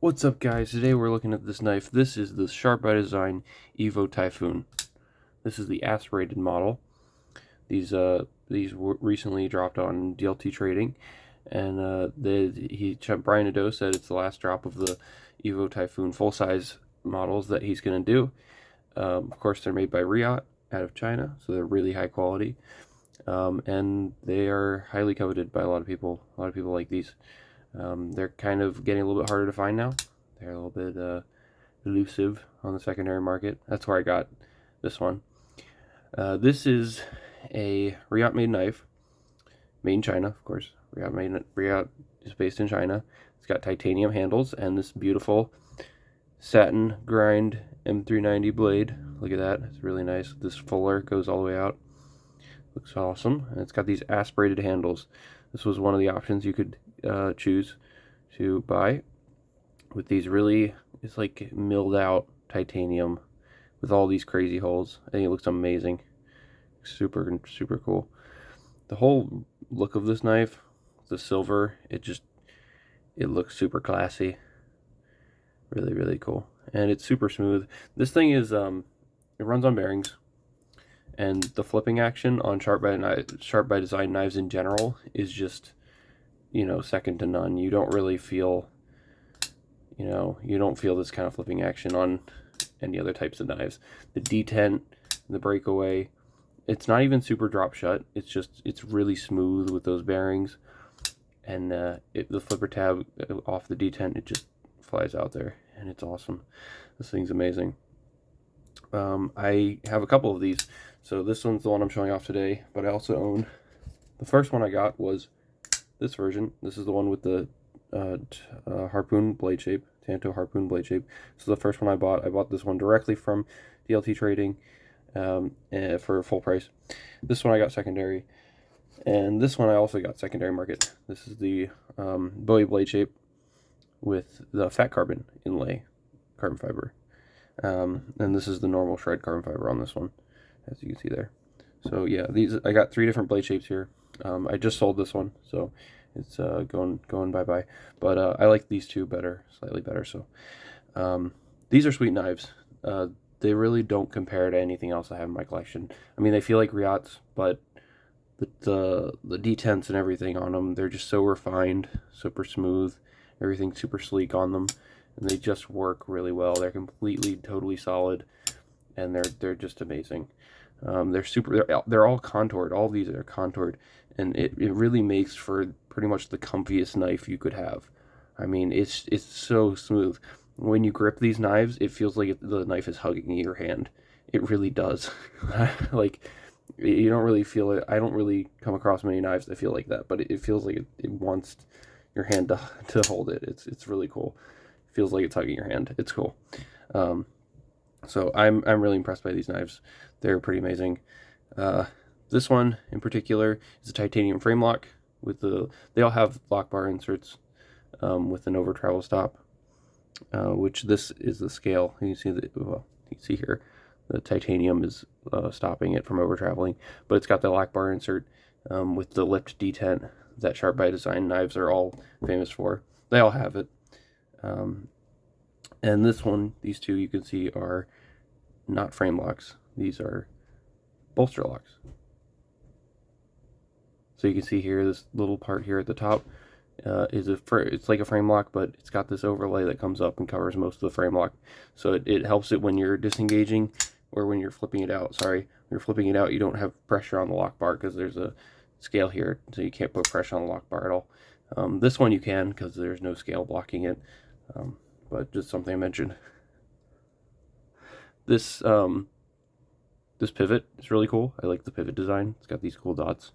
What's up, guys? Today we're looking at this knife. This is the Sharp by Design Evo Typhoon. This is the aspirated model. These were recently dropped on DLT Trading, and Brian Nadeau said it's the last drop of the Evo Typhoon full-size models that he's going to do. Of course, they're made by Riot out of China, so they're really high quality, and they are highly coveted by a lot of people. A lot of people like these. They're kind of getting a little bit harder to find now. They're a little bit elusive on the secondary market. That's where I got this one. This is a Riot made knife, made in China, of course. Riot is based in China. It's got titanium handles and this beautiful satin grind M390 blade. Look at that, it's really nice. This fuller goes all the way out. Looks awesome. And it's got these aspirated handles. This was one of the options you could choose to buy with these really, it's like milled out titanium with all these crazy holes. I think it looks amazing. Super cool. The whole look of this knife, the silver, it looks super classy. Really cool. And it's super smooth. This thing is it runs on bearings, and the flipping action on Sharp by Design knives in general is just, second to none. You don't really feel, you don't feel this kind of flipping action on any other types of knives. The detent, the breakaway, it's not even super drop shut. It's really smooth with those bearings, and the flipper tab off the detent, it just flies out there, and it's awesome. This thing's amazing. I have a couple of these. So this one's the one I'm showing off today, but I also own, the first one I got was this version. This is the one with the harpoon blade shape, Tanto harpoon blade shape. This is the first one I bought. I bought this one directly from DLT Trading for full price. This one I got secondary, and this one I also got secondary market. This is the Bowie blade shape with the fat carbon inlay carbon fiber, and this is the normal shred carbon fiber on this one, as you can see there. So yeah, I got 3 different blade shapes here. I just sold this one, so it's going bye-bye. But I like these two better, slightly better. So these are sweet knives. They really don't compare to anything else I have in my collection. I mean, they feel like Riots, but the detents and everything on them, they're just so refined, super smooth, everything's super sleek on them, and they just work really well. They're totally solid, and they're just amazing. They're all contoured. All these are contoured, and it really makes for pretty much the comfiest knife you could have. I mean, it's so smooth. When you grip these knives, it feels like the knife is hugging your hand. It really does. Like, you don't really feel it. I don't really come across many knives that feel like that, but it feels like it wants your hand to hold it. It's really cool. It feels like it's hugging your hand. It's cool. So I'm really impressed by these knives. They're pretty amazing. This one in particular is a titanium frame lock with they all have lock bar inserts with an over travel stop, which this is the scale. You can see you can see here the titanium is stopping it from over traveling, but it's got the lock bar insert with the lipped detent that Sharp by Design knives are all famous for. They all have it. And this one, these two you can see are not frame locks. These are bolster locks. So you can see here, this little part here at the top it's like a frame lock, but it's got this overlay that comes up and covers most of the frame lock. So it helps it when you're disengaging, or when you're flipping it out. Sorry, when you're flipping it out, you don't have pressure on the lock bar because there's a scale here, so you can't put pressure on the lock bar at all. This one you can, because there's no scale blocking it, but just something I mentioned. This pivot is really cool. I like the pivot design. It's got these cool dots.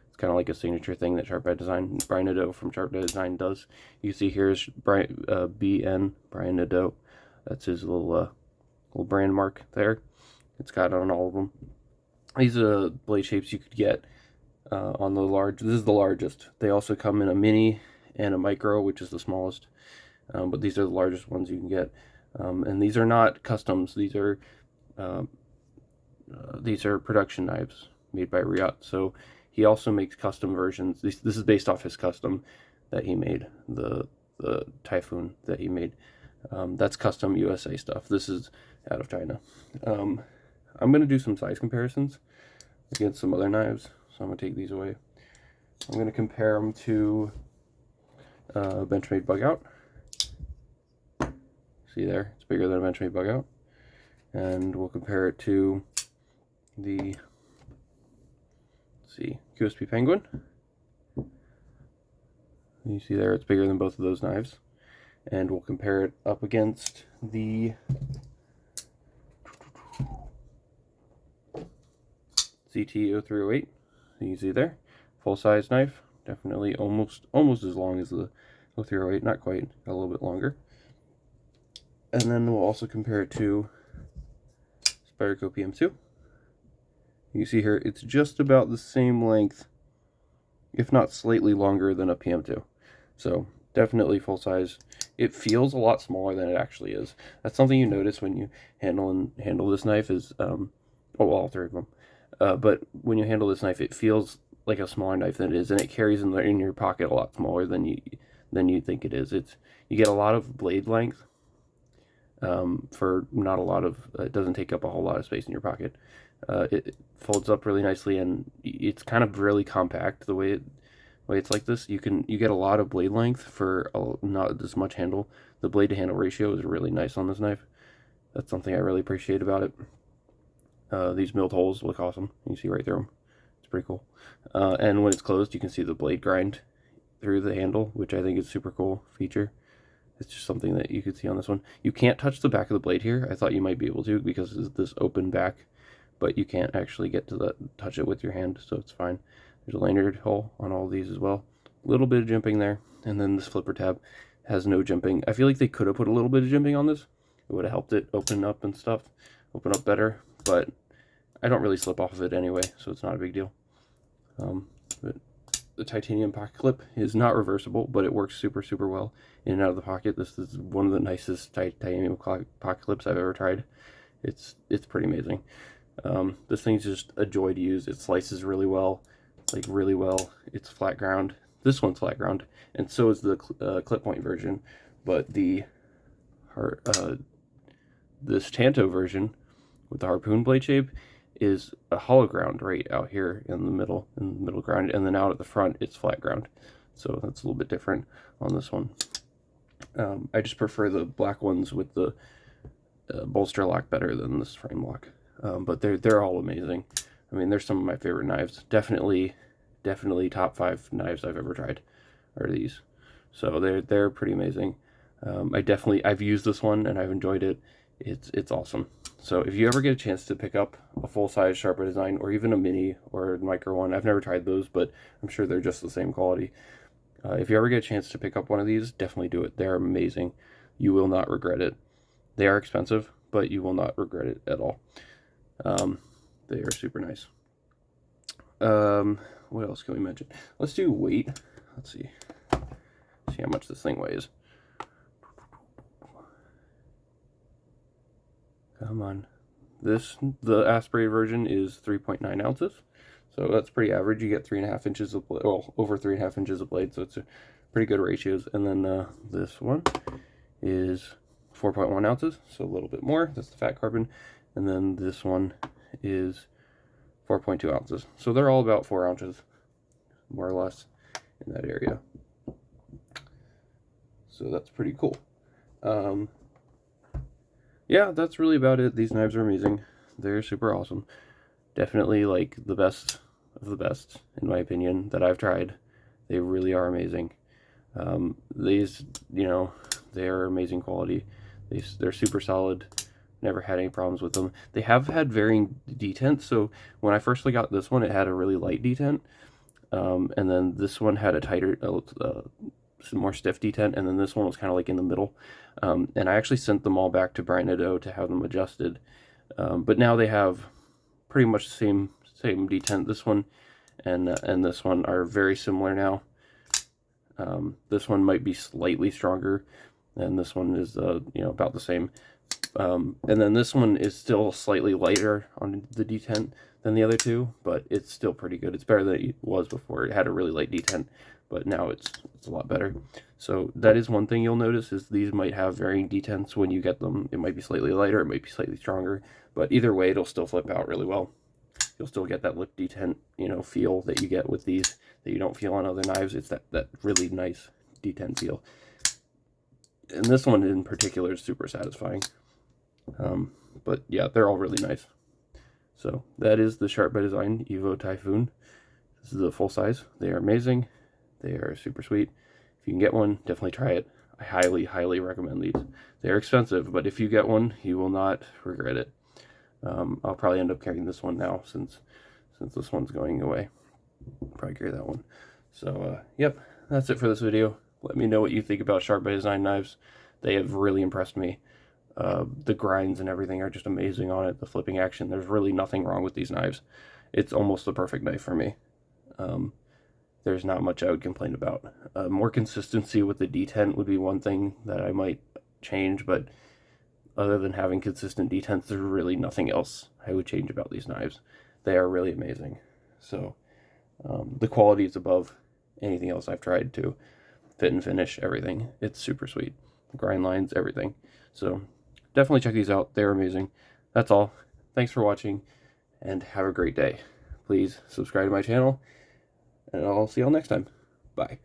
It's kind of like a signature thing that Sharp by Design, Brian Nadeau from Sharp by Design does. You see here is Brian Nadeau. That's his little brand mark there. It's got on all of them. These are blade shapes you could get on the large. This is the largest. They also come in a mini and a micro, which is the smallest. But these are the largest ones you can get. And these are not customs. These are production knives made by Riot. So he also makes custom versions. This is based off his custom that he made, the Typhoon that he made. That's custom USA stuff. This is out of China. I'm going to do some size comparisons against some other knives. So I'm going to take these away. I'm going to compare them to Benchmade Bug Out. See there, it's bigger than a Benchmade Bug Out. And we'll compare it to the, let's see, QSP Penguin. You see there, it's bigger than both of those knives. And we'll compare it up against the CT0308. You see there, full-size knife, definitely almost as long as the 0308, not quite, a little bit longer. And then we'll also compare it to Spyderco PM2. You see here, it's just about the same length, if not slightly longer than a PM2. So definitely full size. It feels a lot smaller than it actually is. That's something you notice when you handle this knife is, all three of them. But when you handle this knife, it feels like a smaller knife than it is, and it carries in your pocket a lot smaller than you think it is. You get a lot of blade length for not a lot of. It doesn't take up a whole lot of space in your pocket. It folds up really nicely, and it's kind of really compact the way it's like this. You get a lot of blade length for not as much handle. The blade to handle ratio is really nice on this knife. That's something I really appreciate about it. These milled holes look awesome. You see right through them. It's pretty cool. And when it's closed, you can see the blade grind through the handle, which I think is a super cool feature. It's just something that you could see on this one. You can't touch the back of the blade here. I thought you might be able to because it's this open back, but you can't actually get to touch it with your hand, so it's fine. There's a lanyard hole on all these as well. A little bit of jimping there, and then this flipper tab has no jimping. I feel like they could have put a little bit of jimping on this. It would have helped it open up and stuff, open up better, but I don't really slip off of it anyway, so it's not a big deal. But the titanium pocket clip is not reversible, but it works super, super well in and out of the pocket. This is one of the nicest titanium pocket clips I've ever tried. It's pretty amazing. This thing's just a joy to use. It slices really well, like really well. It's flat ground. This one's flat ground, and so is the clip point version. But the this Tanto version with the harpoon blade shape is a hollow ground right out here in the middle ground, and then out at the front it's flat ground. So that's a little bit different on this one. I just prefer the black ones with the bolster lock better than this frame lock. But they're all amazing. I mean, they're some of my favorite knives. Definitely top 5 knives I've ever tried are these. So they're pretty amazing. I've used this one and I've enjoyed it. It's awesome. So if you ever get a chance to pick up a full-size Sharp by Design or even a mini or a micro one, I've never tried those, but I'm sure they're just the same quality. If you ever get a chance to pick up one of these, definitely do it. They're amazing. You will not regret it. They are expensive, but you will not regret it at all. They are super nice. What else can we mention? Let's do weight. Let's see how much this thing weighs. Come on. The aspirated version is 3.9 ounces. So that's pretty average. You get 3.5 inches of blade, well, over 3.5 inches of blade, so it's a pretty good ratios. And then this one is 4.1 ounces, so a little bit more. That's the fat carbon. And then this one is 4.2 ounces. So they're all about 4 ounces, more or less, in that area. So that's pretty cool. Yeah, that's really about it. These knives are amazing. They're super awesome. Definitely like the best of the best, in my opinion, that I've tried. They really are amazing. These, they're amazing quality. They're super solid. Never had any problems with them. They have had varying detents. So when I first got this one, it had a really light detent. And then this one had a tighter, some more stiff detent, and then this one was kind of like in the middle. And I actually sent them all back to Bright Nadeau to have them adjusted. But now they have pretty much the same detent. This one and this one are very similar now. This one might be slightly stronger, and this one is about the same. And then this one is still slightly lighter on the detent than the other two, but it's still pretty good. It's better than it was before. It had a really light detent, but now it's a lot better. So that is one thing you'll notice, is these might have varying detents when you get them. It might be slightly lighter, it might be slightly stronger, but either way it'll still flip out really well. You'll still get that lip detent, feel that you get with these that you don't feel on other knives. It's that really nice detent feel. And this one in particular is super satisfying. But yeah, they're all really nice. So that is the Sharp by Design Evo Typhoon. This is the full size. They are amazing. They are super sweet. If you can get one, definitely try it. I highly, highly recommend these. They are expensive, but if you get one, you will not regret it. I'll probably end up carrying this one now since this one's going away. Probably carry that one. So, yep, that's it for this video. Let me know what you think about Sharp by Design knives. They have really impressed me. The grinds and everything are just amazing on it. The flipping action, there's really nothing wrong with these knives. It's almost the perfect knife for me. There's not much I would complain about. More consistency with the detent would be one thing that I might change, but other than having consistent detents, there's really nothing else I would change about these knives. They are really amazing. So the quality is above anything else I've tried to. Fit and finish, everything. It's super sweet. Grind lines, everything. So definitely check these out. They're amazing. That's all. Thanks for watching, and have a great day. Please subscribe to my channel, and I'll see y'all next time. Bye.